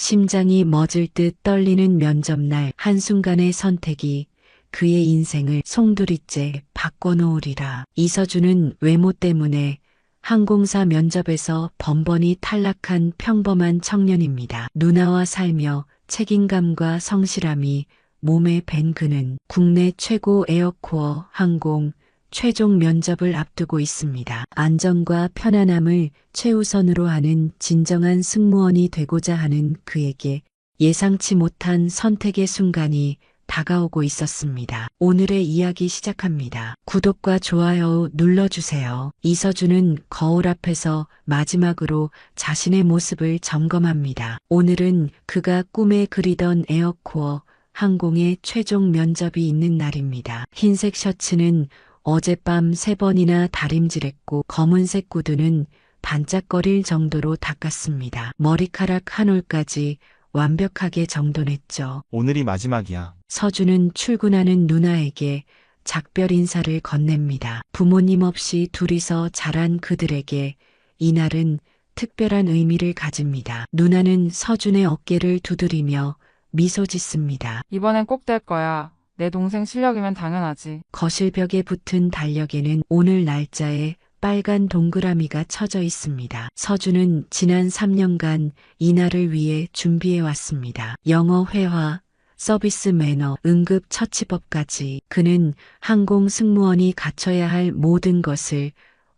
심장이 멎을 듯 떨리는 면접날 한순간의 선택이 그의 인생을 송두리째 바꿔놓으리라. 이서준은 외모 때문에 항공사 면접에서 번번이 탈락한 평범한 청년입니다. 누나와 살며 책임감과 성실함이 몸에 밴 그는 국내 최고 에어코어 항공 최종 면접을 앞두고 있습니다. 안전과 편안함을 최우선으로 하는 진정한 승무원이 되고자 하는 그에게 예상치 못한 선택의 순간이 다가오고 있었습니다. 오늘의 이야기 시작합니다. 구독과 좋아요 눌러주세요. 이서준은 거울 앞에서 마지막으로 자신의 모습을 점검합니다. 오늘은 그가 꿈에 그리던 에어코어 항공의 최종 면접이 있는 날입니다. 흰색 셔츠는 어젯밤 3번이나 다림질했고 검은색 구두는 반짝거릴 정도로 닦았습니다. 머리카락 한 올까지 완벽하게 정돈했죠. 오늘이 마지막이야. 서준은 출근하는 누나에게 작별 인사를 건넵니다. 부모님 없이 둘이서 자란 그들에게 이날은 특별한 의미를 가집니다. 누나는 서준의 어깨를 두드리며 미소 짓습니다. 이번엔 꼭 될 거야. 내 동생 실력이면 당연하지. 거실 벽에 붙은 달력에는 오늘 날짜에 빨간 동그라미가 쳐져 있습니다. 서준은 지난 3년간 이날을 위해 준비해 왔습니다. 영어 회화, 서비스 매너, 응급 처치법까지 그는 항공 승무원이 갖춰야 할 모든 것을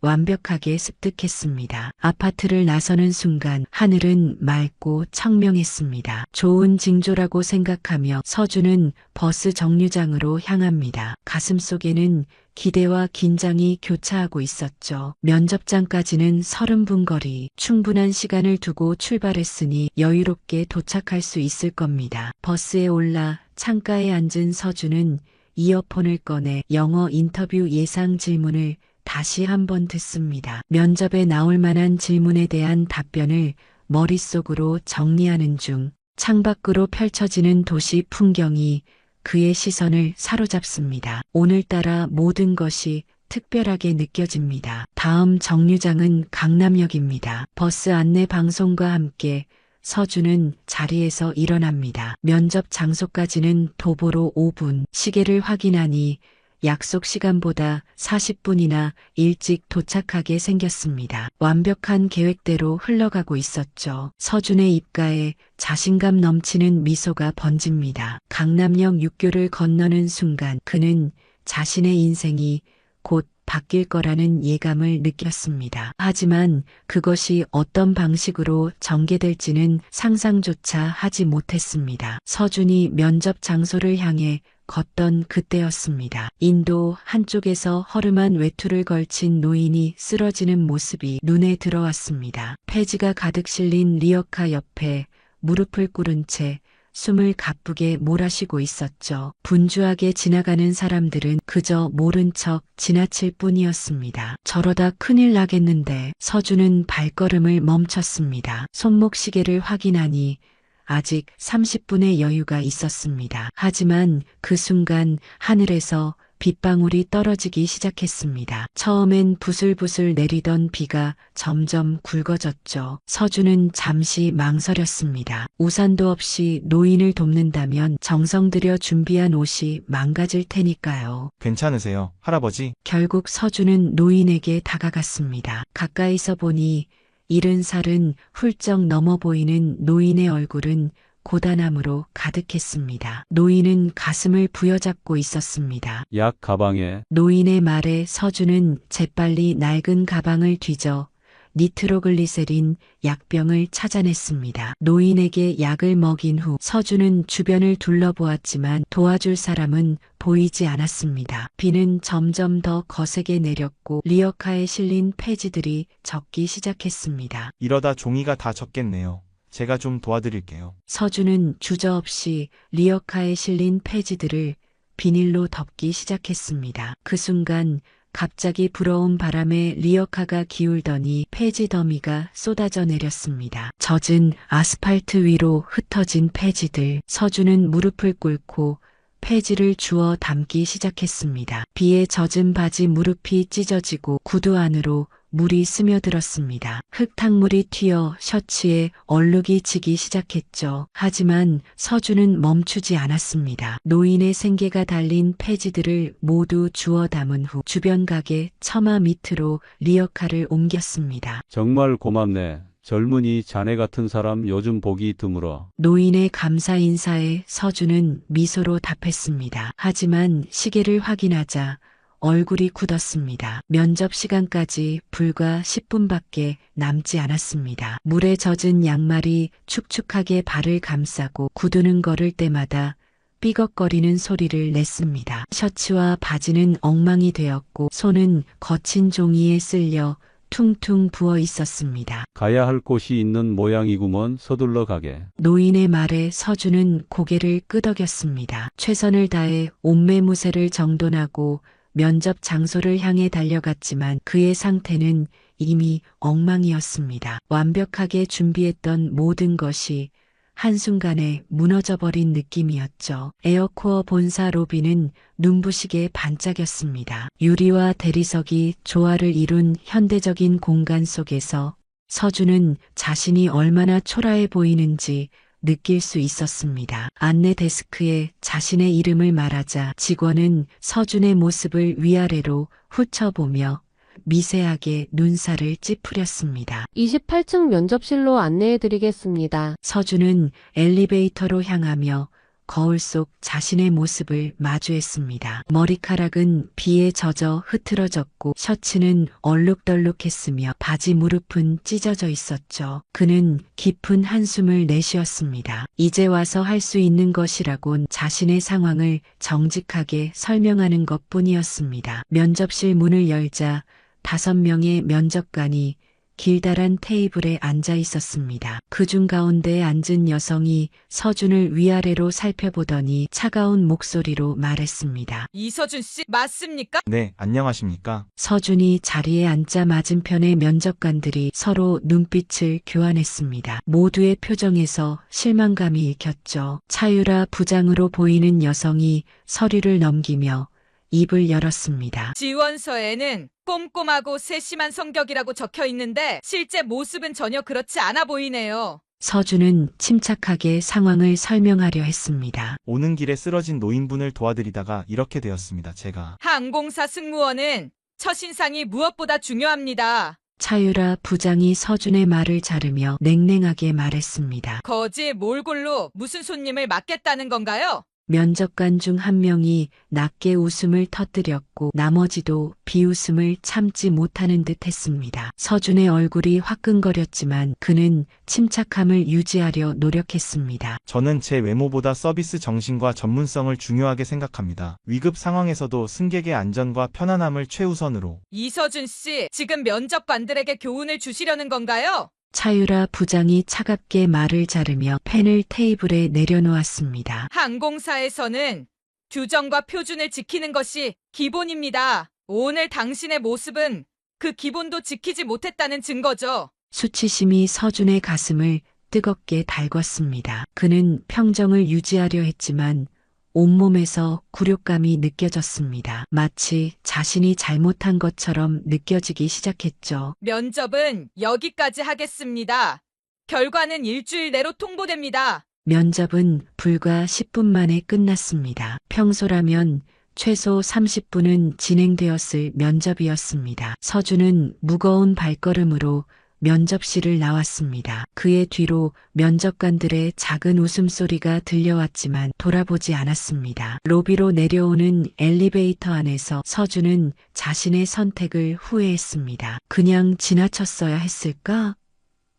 완벽하게 습득했습니다. 아파트를 나서는 순간 하늘은 맑고 청명했습니다. 좋은 징조라고 생각하며 서준은 버스 정류장으로 향합니다. 가슴속에는 기대와 긴장이 교차하고 있었죠. 면접장까지는 30분 거리, 충분한 시간을 두고 출발했으니 여유롭게 도착할 수 있을 겁니다. 버스에 올라 창가에 앉은 서준은 이어폰을 꺼내 영어 인터뷰 예상 질문을 다시 한번 듣습니다. 면접에 나올 만한 질문에 대한 답변을 머릿속으로 정리하는 중 창밖으로 펼쳐지는 도시 풍경이 그의 시선을 사로잡습니다. 오늘따라 모든 것이 특별하게 느껴집니다. 다음 정류장은 강남역입니다. 버스 안내 방송과 함께 서준은 자리에서 일어납니다. 면접 장소까지는 도보로 5분. 시계를 확인하니 약속 시간보다 40분이나 일찍 도착하게 생겼습니다. 완벽한 계획대로 흘러가고 있었죠. 서준의 입가에 자신감 넘치는 미소가 번집니다. 강남역 육교를 건너는 순간 그는 자신의 인생이 곧 바뀔 거라는 예감을 느꼈습니다. 하지만 그것이 어떤 방식으로 전개될지는 상상조차 하지 못했습니다. 서준이 면접 장소를 향해 걷던 그때였습니다. 인도 한쪽에서 허름한 외투를 걸친 노인이 쓰러지는 모습이 눈에 들어왔습니다. 폐지가 가득 실린 리어카 옆에 무릎을 꿇은 채 숨을 가쁘게 몰아쉬고 있었죠. 분주하게 지나가는 사람들은 그저 모른 척 지나칠 뿐이었습니다. 저러다 큰일 나겠는데. 서준은 발걸음을 멈췄습니다. 손목 시계를 확인하니 아직 30분의 여유가 있었습니다. 하지만 그 순간 하늘에서 빗방울이 떨어지기 시작했습니다. 처음엔 부슬부슬 내리던 비가 점점 굵어졌죠. 서준은 잠시 망설였습니다. 우산도 없이 노인을 돕는다면 정성 들여 준비한 옷이 망가질 테니까요. 괜찮으세요, 할아버지? 결국 서준은 노인에게 다가갔습니다. 가까이서 보니 70살은 훌쩍 넘어 보이는 노인의 얼굴은 고단함으로 가득했습니다. 노인은 가슴을 부여잡고 있었습니다. 약 가방에 노인의 말에 서준은 재빨리 낡은 가방을 뒤져 니트로글리세린 약병을 찾아냈습니다. 노인에게 약을 먹인 후 서준은 주변을 둘러보았지만 도와줄 사람은 보이지 않았습니다. 비는 점점 더 거세게 내렸고 리어카에 실린 폐지들이 젖기 시작했습니다. 이러다 종이가 다 젖겠네요. 제가 좀 도와드릴게요. 서준은 주저없이 리어카에 실린 폐지들을 비닐로 덮기 시작했습니다. 그 순간 갑자기 불어온 바람에 리어카가 기울더니 폐지 더미가 쏟아져 내렸습니다. 젖은 아스팔트 위로 흩어진 폐지들. 서준은 무릎을 꿇고 폐지를 주워 담기 시작했습니다. 비에 젖은 바지 무릎이 찢어지고 구두 안으로 물이 스며들었습니다. 흙탕물이 튀어 셔츠에 얼룩이 지기 시작했죠. 하지만 서준은 멈추지 않았습니다. 노인의 생계가 달린 폐지들을 모두 주워 담은 후 주변 가게 처마 밑으로 리어카를 옮겼습니다. 정말 고맙네. 젊은이 자네 같은 사람 요즘 보기 드물어. 노인의 감사 인사에 서준은 미소로 답했습니다. 하지만 시계를 확인하자 얼굴이 굳었습니다. 면접 시간까지 불과 10분밖에 남지 않았습니다. 물에 젖은 양말이 축축하게 발을 감싸고 구두는 걸을 때마다 삐걱거리는 소리를 냈습니다. 셔츠와 바지는 엉망이 되었고 손은 거친 종이에 쓸려 퉁퉁 부어 있었습니다. 가야 할 곳이 있는 모양이구먼. 서둘러 가게. 노인의 말에 서준은 고개를 끄덕였습니다. 최선을 다해 옷매무새를 정돈하고 면접 장소를 향해 달려갔지만 그의 상태는 이미 엉망이었습니다. 완벽하게 준비했던 모든 것이 한순간에 무너져버린 느낌이었죠. 에어코어 본사 로비는 눈부시게 반짝였습니다. 유리와 대리석이 조화를 이룬 현대적인 공간 속에서 서준은 자신이 얼마나 초라해 보이는지 느낄 수 있었습니다. 안내 데스크에 자신의 이름을 말하자 직원은 서준의 모습을 위아래로 훑어보며 미세하게 눈살을 찌푸렸습니다. 28층 면접실로 안내해드리겠습니다. 서준은 엘리베이터로 향하며 거울 속 자신의 모습을 마주했습니다. 머리카락은 비에 젖어 흐트러졌고 셔츠는 얼룩덜룩했으며 바지 무릎은 찢어져 있었죠. 그는 깊은 한숨을 내쉬었습니다. 이제 와서 할 수 있는 것이라곤 자신의 상황을 정직하게 설명하는 것뿐이었습니다. 면접실 문을 열자 5명의 면접관이 길다란 테이블에 앉아 있었습니다. 그중 가운데에 앉은 여성이 서준을 위아래로 살펴보더니 차가운 목소리로 말했습니다. 이서준 씨 맞습니까? 네, 안녕하십니까? 서준이 자리에 앉자 맞은편의 면접관들이 서로 눈빛을 교환했습니다. 모두의 표정에서 실망감이 읽혔죠. 차유라 부장으로 보이는 여성이 서류를 넘기며 입을 열었습니다. 지원서에는 꼼꼼하고 세심한 성격이라고 적혀 있는데 실제 모습은 전혀 그렇지 않아 보이네요. 서준은 침착하게 상황을 설명하려 했습니다. 오는 길에 쓰러진 노인분을 도와드리다가 이렇게 되었습니다. 제가 항공사 승무원은 첫인상이 무엇보다 중요합니다. 차유라 부장이 서준의 말을 자르며 냉랭하게 말했습니다. 거지 몰골로 무슨 손님을 맡겠다는 건가요? 면접관 중 한 명이 낮게 웃음을 터뜨렸고 나머지도 비웃음을 참지 못하는 듯 했습니다. 서준의 얼굴이 화끈거렸지만 그는 침착함을 유지하려 노력했습니다. 저는 제 외모보다 서비스 정신과 전문성을 중요하게 생각합니다. 위급 상황에서도 승객의 안전과 편안함을 최우선으로. 이서준 씨, 지금 면접관들에게 교훈을 주시려는 건가요? 차유라 부장이 차갑게 말을 자르며 펜을 테이블에 내려놓았습니다. 항공사에서는 규정과 표준을 지키는 것이 기본입니다. 오늘 당신의 모습은 그 기본도 지키지 못했다는 증거죠. 수치심이 서준의 가슴을 뜨겁게 달궜습니다. 그는 평정을 유지하려 했지만 온몸에서 굴욕감이 느껴졌습니다. 마치 자신이 잘못한 것처럼 느껴지기 시작했죠. 면접은 여기까지 하겠습니다. 결과는 일주일 내로 통보됩니다. 면접은 불과 10분 만에 끝났습니다. 평소라면 최소 30분은 진행되었을 면접이었습니다. 서준은 무거운 발걸음으로 면접실을 나왔습니다. 그의 뒤로 면접관들의 작은 웃음소리가 들려왔지만 돌아보지 않았습니다. 로비로 내려오는 엘리베이터 안에서 서준은 자신의 선택을 후회했습니다. 그냥 지나쳤어야 했을까?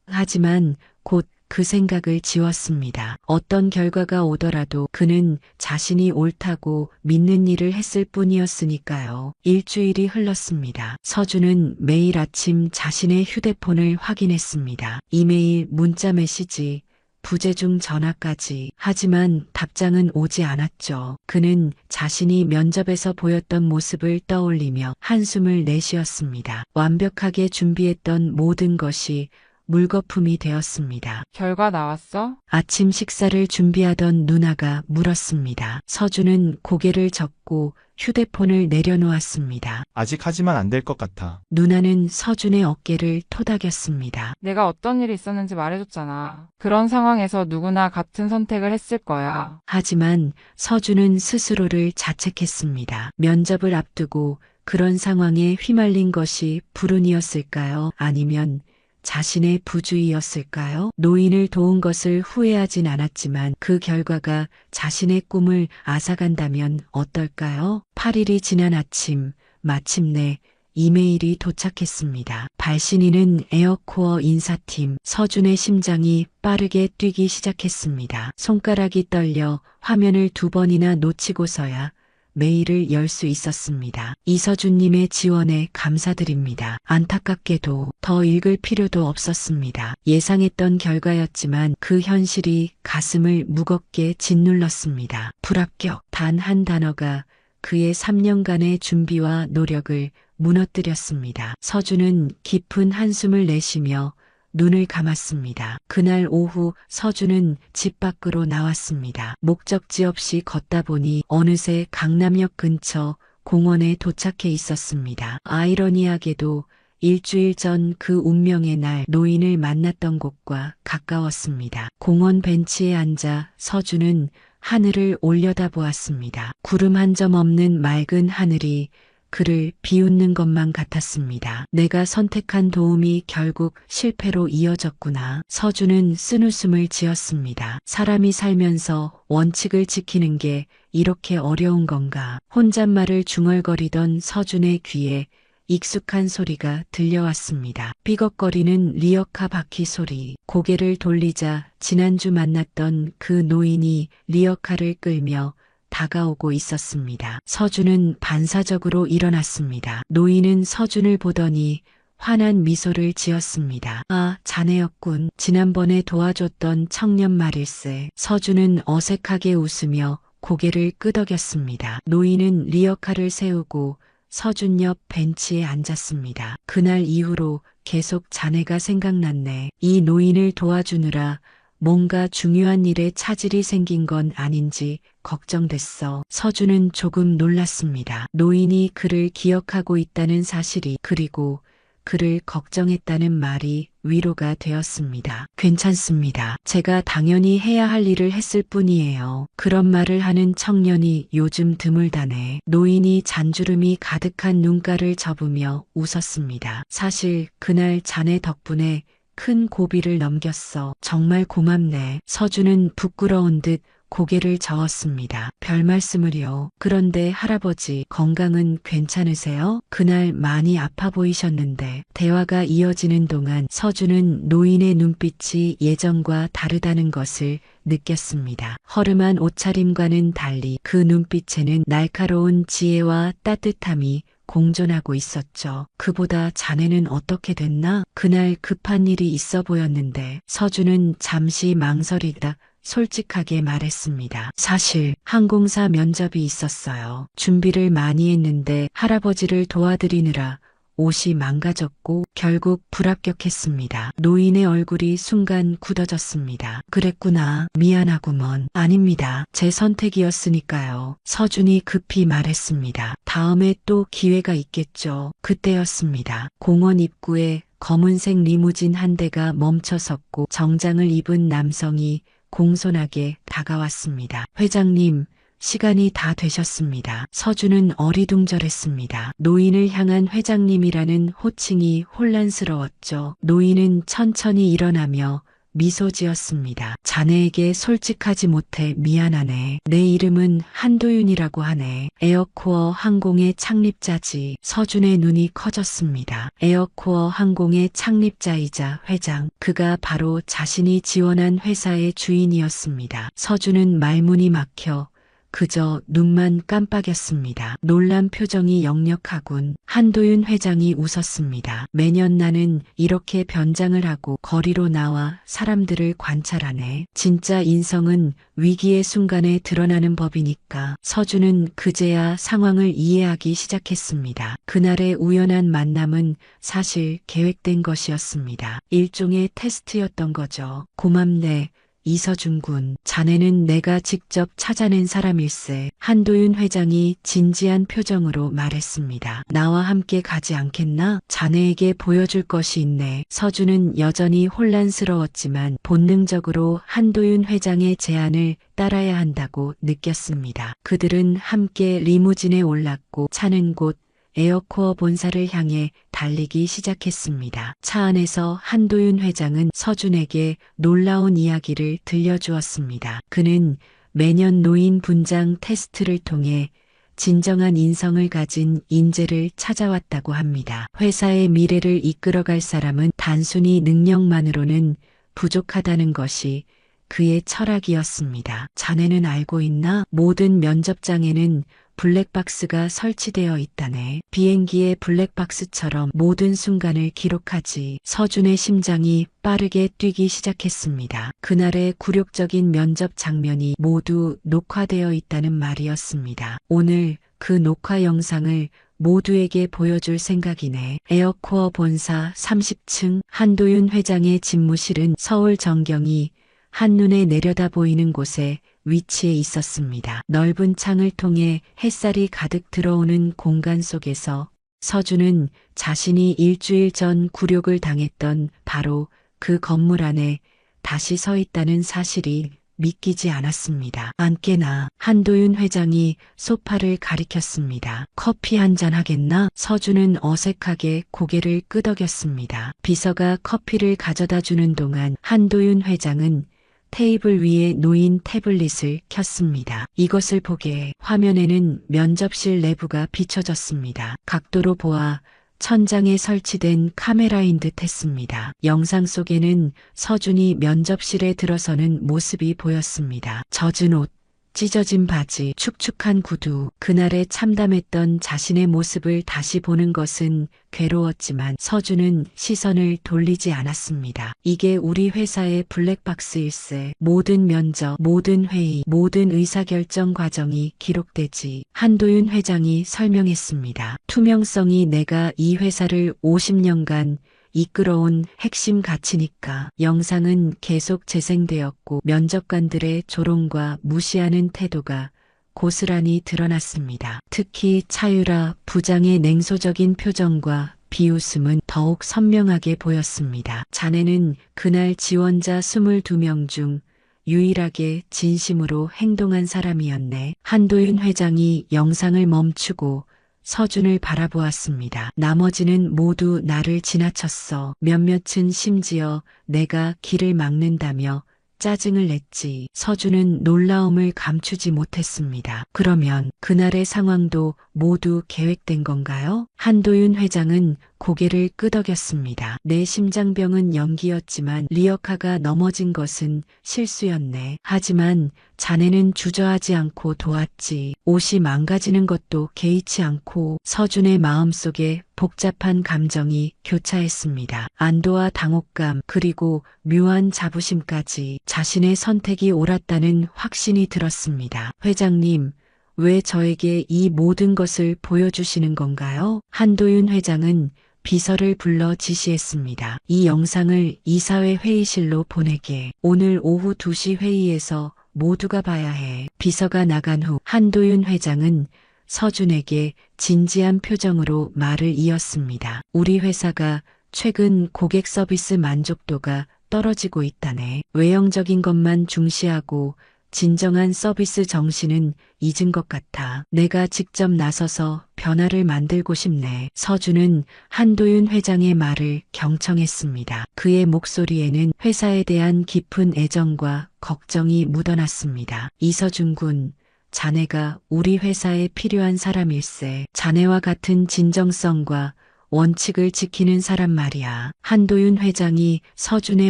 하지만 곧 그 생각을 지웠습니다. 어떤 결과가 오더라도 그는 자신이 옳다고 믿는 일을 했을 뿐이었으니까요. 일주일이 흘렀습니다. 서준은 매일 아침 자신의 휴대폰을 확인했습니다. 이메일, 문자 메시지, 부재중 전화까지. 하지만 답장은 오지 않았죠. 그는 자신이 면접에서 보였던 모습을 떠올리며 한숨을 내쉬었습니다. 완벽하게 준비했던 모든 것이 물거품이 되었습니다. 결과 나왔어? 아침 식사를 준비하던 누나가 물었습니다. 서준은 고개를 젓고 휴대폰을 내려놓았습니다. 아직 하지만 안 될 것 같아. 누나는 서준의 어깨를 토닥였습니다. 내가 어떤 일이 있었는지 말해줬잖아. 그런 상황에서 누구나 같은 선택을 했을 거야. 하지만 서준은 스스로를 자책했습니다. 면접을 앞두고 그런 상황에 휘말린 것이 불운이었을까요? 아니면 자신의 부주의였을까요? 노인을 도운 것을 후회하진 않았지만 그 결과가 자신의 꿈을 앗아간다면 어떨까요? 8일이 지난 아침, 마침내 이메일이 도착했습니다. 발신인은 에어코어 인사팀. 서준의 심장이 빠르게 뛰기 시작했습니다. 손가락이 떨려 화면을 2번이나 놓치고서야 메일을 열 수 있었습니다. 이서준님의 지원에 감사드립니다. 안타깝게도 더 읽을 필요도 없었습니다. 예상했던 결과였지만 그 현실이 가슴을 무겁게 짓눌렀습니다. 불합격. 단 한 단어가 그의 3년간의 준비와 노력을 무너뜨렸습니다. 서준은 깊은 한숨을 내쉬며 눈을 감았습니다. 그날 오후 서준은 집 밖으로 나왔습니다. 목적지 없이 걷다 보니 어느새 강남역 근처 공원에 도착해 있었습니다. 아이러니하게도 일주일 전 그 운명의 날 노인을 만났던 곳과 가까웠습니다. 공원 벤치에 앉아 서준은 하늘을 올려다보았습니다. 구름 한 점 없는 맑은 하늘이 그를 비웃는 것만 같았습니다. 내가 선택한 도움이 결국 실패로 이어졌구나. 서준은 쓴웃음을 지었습니다. 사람이 살면서 원칙을 지키는 게 이렇게 어려운 건가. 혼잣말을 중얼거리던 서준의 귀에 익숙한 소리가 들려왔습니다. 삐걱거리는 리어카 바퀴 소리. 고개를 돌리자 지난주 만났던 그 노인이 리어카를 끌며 다가오고 있었습니다. 서준은 반사적으로 일어났습니다. 노인은 서준을 보더니 환한 미소를 지었습니다. 아, 자네였군. 지난번에 도와줬던 청년 말일세. 서준은 어색하게 웃으며 고개를 끄덕였습니다. 노인은 리어카를 세우고 서준 옆 벤치에 앉았습니다. 그날 이후로 계속 자네가 생각났네. 이 노인을 도와주느라 뭔가 중요한 일에 차질이 생긴 건 아닌지 걱정됐어. 서준은 조금 놀랐습니다. 노인이 그를 기억하고 있다는 사실이, 그리고 그를 걱정했다는 말이 위로가 되었습니다. 괜찮습니다. 제가 당연히 해야 할 일을 했을 뿐이에요. 그런 말을 하는 청년이 요즘 드물다네. 노인이 잔주름이 가득한 눈가를 접으며 웃었습니다. 사실 그날 자네 덕분에 큰 고비를 넘겼어. 정말 고맙네. 서준은 부끄러운 듯 고개를 저었습니다. 별 말씀을요. 그런데 할아버지 건강은 괜찮으세요? 그날 많이 아파 보이셨는데. 대화가 이어지는 동안 서준은 노인의 눈빛이 예전과 다르다는 것을 느꼈습니다. 허름한 옷차림과는 달리 그 눈빛에는 날카로운 지혜와 따뜻함이 공존하고 있었죠. 그보다 자네는 어떻게 됐나? 그날 급한 일이 있어 보였는데. 서준은 잠시 망설이다 솔직하게 말했습니다. 사실 항공사 면접이 있었어요. 준비를 많이 했는데 할아버지를 도와드리느라 옷이 망가졌고 결국 불합격했습니다. 노인의 얼굴이 순간 굳어졌습니다. 그랬구나. 미안하구먼. 아닙니다. 제 선택이었으니까요. 서준이 급히 말했습니다. 다음에 또 기회가 있겠죠. 그때였습니다. 공원 입구에 검은색 리무진 한 대가 멈춰섰고 정장을 입은 남성이 공손하게 다가왔습니다. 회장님, 시간이 다 되셨습니다. 서준은 어리둥절했습니다. 노인을 향한 회장님이라는 호칭이 혼란스러웠죠. 노인은 천천히 일어나며 미소 지었습니다. 자네에게 솔직하지 못해 미안하네. 내 이름은 한도윤이라고 하네. 에어코어 항공의 창립자지. 서준의 눈이 커졌습니다. 에어코어 항공의 창립자이자 회장. 그가 바로 자신이 지원한 회사의 주인이었습니다. 서준은 말문이 막혀 그저 눈만 깜빡였습니다. 놀란 표정이 역력하군. 한도윤 회장이 웃었습니다. 매년 나는 이렇게 변장을 하고 거리로 나와 사람들을 관찰하네. 진짜 인성은 위기의 순간에 드러나는 법이니까. 서준은 그제야 상황을 이해하기 시작했습니다. 그날의 우연한 만남은 사실 계획된 것이었습니다. 일종의 테스트였던 거죠. 고맙네. 이서준 군, 자네는 내가 직접 찾아낸 사람일세. 한도윤 회장이 진지한 표정으로 말했습니다. 나와 함께 가지 않겠나? 자네에게 보여줄 것이 있네. 서준은 여전히 혼란스러웠지만 본능적으로 한도윤 회장의 제안을 따라야 한다고 느꼈습니다. 그들은 함께 리무진에 올랐고 차는 곳 에어코어 본사를 향해 달리기 시작했습니다. 차 안에서 한도윤 회장은 서준에게 놀라운 이야기를 들려주었습니다. 그는 매년 노인 분장 테스트를 통해 진정한 인성을 가진 인재를 찾아왔다고 합니다. 회사의 미래를 이끌어갈 사람은 단순히 능력만으로는 부족하다는 것이 그의 철학이었습니다. 자네는 알고 있나? 모든 면접장에는 블랙박스가 설치되어 있다네. 비행기의 블랙박스처럼 모든 순간을 기록하지. 서준의 심장이 빠르게 뛰기 시작했습니다. 그날의 굴욕적인 면접 장면이 모두 녹화되어 있다는 말이었습니다. 오늘 그 녹화 영상을 모두에게 보여줄 생각이네. 에어코어 본사 30층 한도윤 회장의 집무실은 서울 전경이 한눈에 내려다 보이는 곳에 위치해 있었습니다. 넓은 창을 통해 햇살이 가득 들어오는 공간 속에서 서준은 자신이 일주일 전 굴욕을 당했던 바로 그 건물 안에 다시 서 있다는 사실이 믿기지 않았습니다. 앉게나. 한도윤 회장이 소파를 가리켰습니다. 커피 한잔 하겠나? 서준은 어색하게 고개를 끄덕였습니다. 비서가 커피를 가져다 주는 동안 한도윤 회장은 테이블 위에 놓인 태블릿을 켰습니다. 이것을 보게. 화면에는 면접실 내부가 비춰졌습니다. 각도로 보아 천장에 설치된 카메라인 듯 했습니다. 영상 속에는 서준이 면접실에 들어서는 모습이 보였습니다. 젖은 옷, 찢어진 바지, 축축한 구두. 그날의 참담했던 자신의 모습을 다시 보는 것은 괴로웠지만 서준은 시선을 돌리지 않았습니다. 이게 우리 회사의 블랙박스일세. 모든 면접, 모든 회의, 모든 의사결정 과정이 기록되지. 한도윤 회장이 설명했습니다. 투명성이 내가 이 회사를 50년간 이끌어온 핵심 가치니까. 영상은 계속 재생되었고 면접관들의 조롱과 무시하는 태도가 고스란히 드러났습니다. 특히 차유라 부장의 냉소적인 표정과 비웃음은 더욱 선명하게 보였습니다. 자네는 그날 지원자 22명 중 유일하게 진심으로 행동한 사람이었네. 한도윤 회장이 영상을 멈추고 서준을 바라보았습니다. 나머지는 모두 나를 지나쳤어. 몇몇은 심지어 내가 길을 막는다며 짜증을 냈지. 서준은 놀라움을 감추지 못했습니다. 그러면 그날의 상황도 모두 계획된 건가요? 한도윤 회장은 고개를 끄덕였습니다. 내 심장병은 연기였지만 리어카가 넘어진 것은 실수였네. 하지만 자네는 주저하지 않고 도왔지. 옷이 망가지는 것도 개의치 않고. 서준의 마음속에 복잡한 감정이 교차했습니다. 안도와 당혹감, 그리고 묘한 자부심까지. 자신의 선택이 옳았다는 확신이 들었습니다. 회장님, 왜 저에게 이 모든 것을 보여주시는 건가요? 한도윤 회장은 비서를 불러 지시했습니다. 이 영상을 이사회 회의실로 보내게. 오늘 오후 2시 회의에서 모두가 봐야 해. 비서가 나간 후 한도윤 회장은 서준에게 진지한 표정으로 말을 이었습니다. 우리 회사가 최근 고객 서비스 만족도가 떨어지고 있다네. 외형적인 것만 중시하고 진정한 서비스 정신은 잊은 것 같아. 내가 직접 나서서 변화를 만들고 싶네. 서준은 한도윤 회장의 말을 경청했습니다. 그의 목소리에는 회사에 대한 깊은 애정과 걱정이 묻어났습니다. 이서준 군, 자네가 우리 회사에 필요한 사람일세. 자네와 같은 진정성과 원칙을 지키는 사람 말이야. 한도윤 회장이 서준의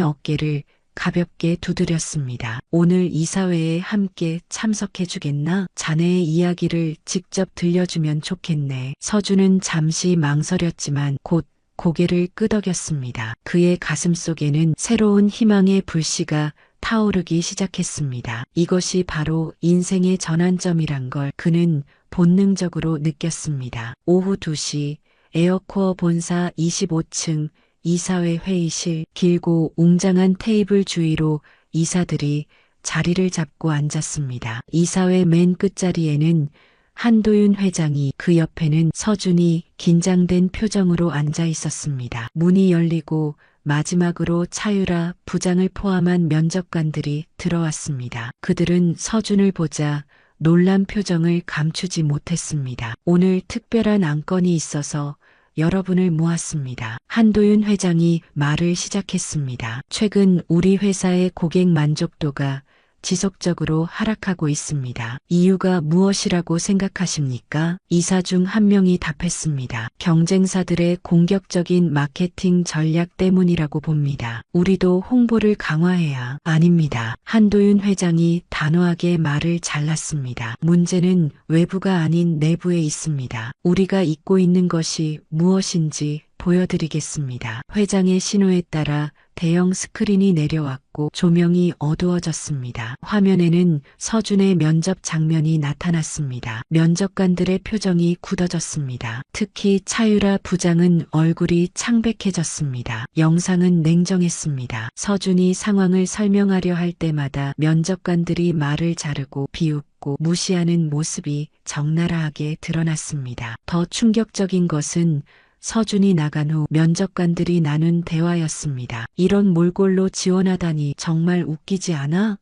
어깨를 가볍게 두드렸습니다. 오늘 이사회에 함께 참석해 주겠나? 자네의 이야기를 직접 들려주면 좋겠네. 서준은 잠시 망설였지만 곧 고개를 끄덕였습니다. 그의 가슴 속에는 새로운 희망의 불씨가 타오르기 시작했습니다. 이것이 바로 인생의 전환점이란 걸 그는 본능적으로 느꼈습니다. 오후 2시 에어코어 본사 25층 이사회 회의실, 길고 웅장한 테이블 주위로 이사들이 자리를 잡고 앉았습니다. 이사회 맨 끝자리에는 한도윤 회장이, 그 옆에는 서준이 긴장된 표정으로 앉아 있었습니다. 문이 열리고 마지막으로 차유라 부장을 포함한 면접관들이 들어왔습니다. 그들은 서준을 보자 놀란 표정을 감추지 못했습니다. 오늘 특별한 안건이 있어서 여러분을 모았습니다. 한도윤 회장이 말을 시작했습니다. 최근 우리 회사의 고객 만족도가 지속적으로 하락하고 있습니다. 이유가 무엇이라고 생각하십니까? 이사 중 한 명이 답했습니다. 경쟁사들의 공격적인 마케팅 전략 때문이라고 봅니다. 우리도 홍보를 강화해야. 아닙니다. 한도윤 회장이 단호하게 말을 잘랐습니다. 문제는 외부가 아닌 내부에 있습니다. 우리가 잊고 있는 것이 무엇인지 보여드리겠습니다. 회장의 신호에 따라 대형 스크린이 내려왔고 조명이 어두워졌습니다. 화면에는 서준의 면접 장면이 나타났습니다. 면접관들의 표정이 굳어졌습니다. 특히 차유라 부장은 얼굴이 창백해졌습니다. 영상은 냉정했습니다. 서준이 상황을 설명하려 할 때마다 면접관들이 말을 자르고 비웃고 무시하는 모습이 적나라하게 드러났습니다. 더 충격적인 것은 서준이 나간 후 면접관들이 나눈 대화였습니다. 이런 몰골로 지원하다니 정말 웃기지 않아?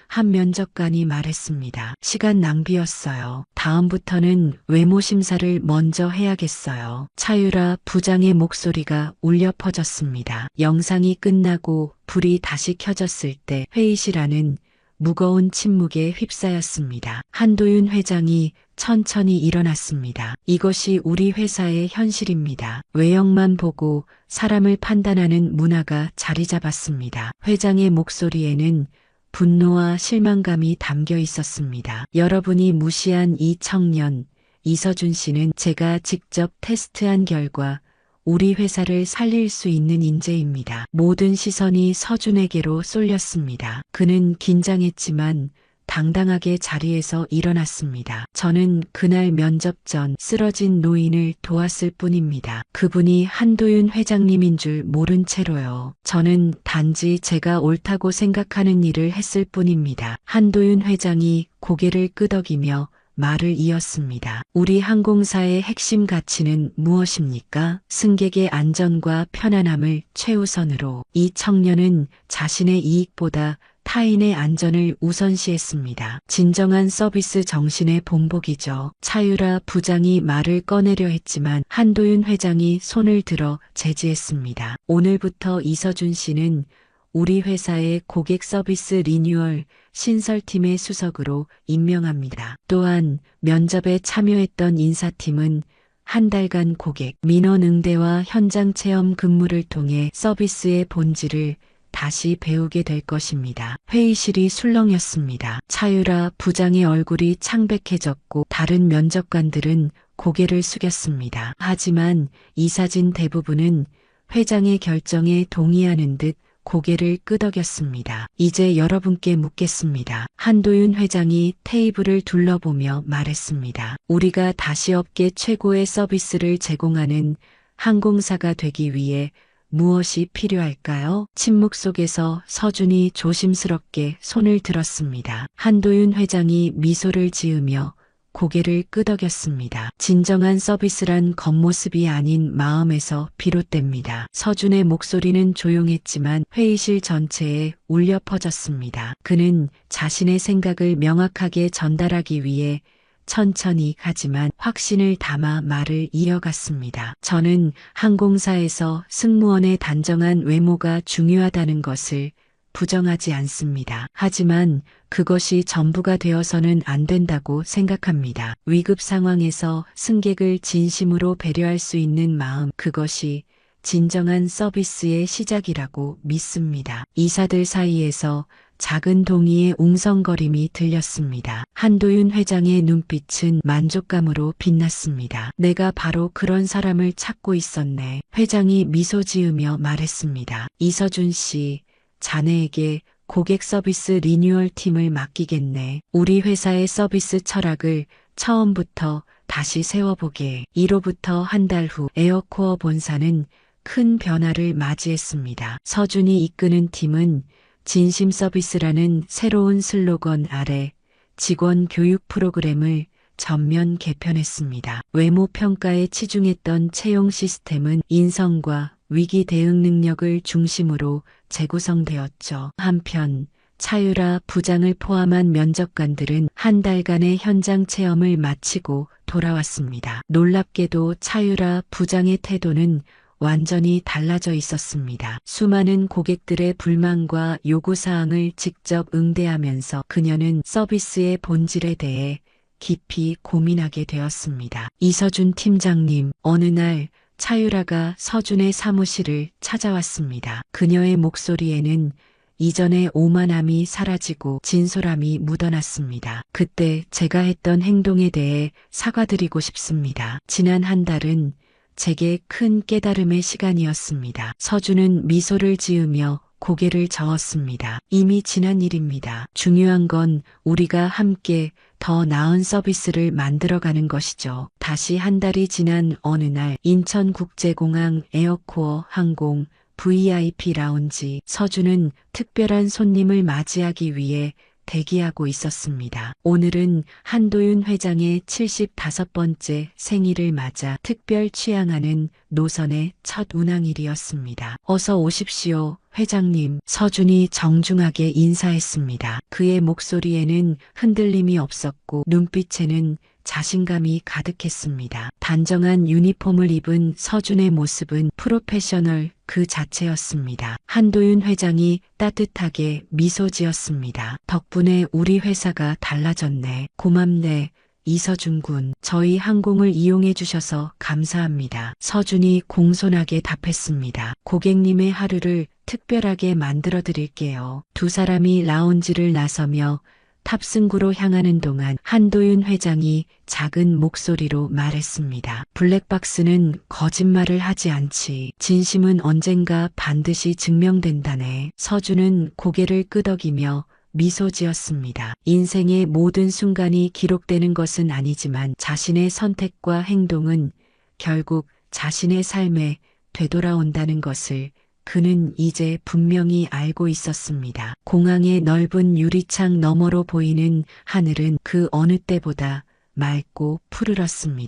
한 면접관이 말했습니다. 시간 낭비였어요. 다음부터는 외모 심사를 먼저 해야겠어요. 차유라 부장의 목소리가 울려 퍼졌습니다. 영상이 끝나고 불이 다시 켜졌을 때 회의실 안은 무거운 침묵에 휩싸였습니다. 한도윤 회장이 천천히 일어났습니다. 이것이 우리 회사의 현실입니다. 외형만 보고 사람을 판단하는 문화가 자리 잡았습니다. 회장의 목소리에는 분노와 실망감이 담겨 있었습니다. 여러분이 무시한 이 청년, 이서준 씨는 제가 직접 테스트한 결과 우리 회사를 살릴 수 있는 인재입니다. 모든 시선이 서준에게로 쏠렸습니다. 그는 긴장했지만 당당하게 자리에서 일어났습니다. 저는 그날 면접 전 쓰러진 노인을 도왔을 뿐입니다. 그분이 한도윤 회장님인 줄 모른 채로요. 저는 단지 제가 옳다고 생각하는 일을 했을 뿐입니다. 한도윤 회장이 고개를 끄덕이며 말을 이었습니다. 우리 항공사의 핵심 가치는 무엇입니까? 승객의 안전과 편안함을 최우선으로. 이 청년은 자신의 이익보다 타인의 안전을 우선시했습니다. 진정한 서비스 정신의 본보기죠. 차유라 부장이 말을 꺼내려 했지만 한도윤 회장이 손을 들어 제지했습니다. 오늘부터 이서준 씨는 우리 회사의 고객 서비스 리뉴얼 신설팀의 수석으로 임명합니다. 또한 면접에 참여했던 인사팀은 한 달간 고객 민원 응대와 현장 체험 근무를 통해 서비스의 본질을 다시 배우게 될 것입니다. 회의실이 술렁였습니다. 차유라 부장의 얼굴이 창백해졌고 다른 면접관들은 고개를 숙였습니다. 하지만 이사진 대부분은 회장의 결정에 동의하는 듯 고개를 끄덕였습니다. 이제 여러분께 묻겠습니다. 한도윤 회장이 테이블을 둘러보며 말했습니다. 우리가 다시 업계 최고의 서비스를 제공하는 항공사가 되기 위해 무엇이 필요할까요? 침묵 속에서 서준이 조심스럽게 손을 들었습니다. 한도윤 회장이 미소를 지으며 고개를 끄덕였습니다. 진정한 서비스란 겉모습이 아닌 마음에서 비롯됩니다. 서준의 목소리는 조용했지만 회의실 전체에 울려 퍼졌습니다. 그는 자신의 생각을 명확하게 전달하기 위해 천천히 하지만 확신을 담아 말을 이어갔습니다. 저는 항공사에서 승무원의 단정한 외모가 중요하다는 것을 부정하지 않습니다. 하지만 그것이 전부가 되어서는 안 된다고 생각합니다. 위급 상황에서 승객을 진심으로 배려할 수 있는 마음, 그것이 진정한 서비스의 시작이라고 믿습니다. 이사들 사이에서 작은 동의의 웅성거림이 들렸습니다. 한도윤 회장의 눈빛은 만족감으로 빛났습니다. 내가 바로 그런 사람을 찾고 있었네. 회장이 미소 지으며 말했습니다. 이서준 씨, 자네에게 고객 서비스 리뉴얼 팀을 맡기겠네. 우리 회사의 서비스 철학을 처음부터 다시 세워보게. 1호부터 한 달 후 에어코어 본사는 큰 변화를 맞이했습니다. 서준이 이끄는 팀은 진심 서비스라는 새로운 슬로건 아래 직원 교육 프로그램을 전면 개편했습니다. 외모 평가에 치중했던 채용 시스템은 인성과 위기 대응 능력을 중심으로 재구성되었죠. 한편 차유라 부장을 포함한 면접관들은 한 달간의 현장 체험을 마치고 돌아왔습니다. 놀랍게도 차유라 부장의 태도는 완전히 달라져 있었습니다. 수많은 고객들의 불만과 요구사항을 직접 응대하면서 그녀는 서비스의 본질에 대해 깊이 고민하게 되었습니다. 이서준 팀장님, 어느 날 차유라가 서준의 사무실을 찾아왔습니다. 그녀의 목소리에는 이전의 오만함이 사라지고 진솔함이 묻어났습니다. 그때 제가 했던 행동에 대해 사과드리고 싶습니다. 지난 한 달은 제게 큰 깨달음의 시간이었습니다. 서준은 미소를 지으며 고개를 저었습니다. 이미 지난 일입니다. 중요한 건 우리가 함께 더 나은 서비스를 만들어가는 것이죠. 다시 한 달이 지난 어느 날 인천국제공항 에어코어 항공 VIP 라운지 서준은 특별한 손님을 맞이하기 위해 대기하고 있었습니다. 오늘은 한도윤 회장의 75번째 생일을 맞아 특별 취향하는 노선의 첫 운항일이었습니다. 어서 오십시오, 회장님. 서준이 정중하게 인사했습니다. 그의 목소리에는 흔들림이 없었고 눈빛에는 자신감이 가득했습니다. 단정한 유니폼을 입은 서준의 모습은 프로페셔널 그 자체였습니다. 한도윤 회장이 따뜻하게 미소 지었습니다. 덕분에 우리 회사가 달라졌네. 고맙네. 이서준 군, 저희 항공을 이용해 주셔서 감사합니다. 서준이 공손하게 답했습니다. 고객님의 하루를 특별하게 만들어 드릴게요. 두 사람이 라운지를 나서며 탑승구로 향하는 동안 한도윤 회장이 작은 목소리로 말했습니다. 블랙박스는 거짓말을 하지 않지. 진심은 언젠가 반드시 증명된다네. 서준은 고개를 끄덕이며 미소 지었습니다. 인생의 모든 순간이 기록되는 것은 아니지만 자신의 선택과 행동은 결국 자신의 삶에 되돌아온다는 것을 그는 이제 분명히 알고 있었습니다. 공항의 넓은 유리창 너머로 보이는 하늘은 그 어느 때보다 맑고 푸르렀습니다.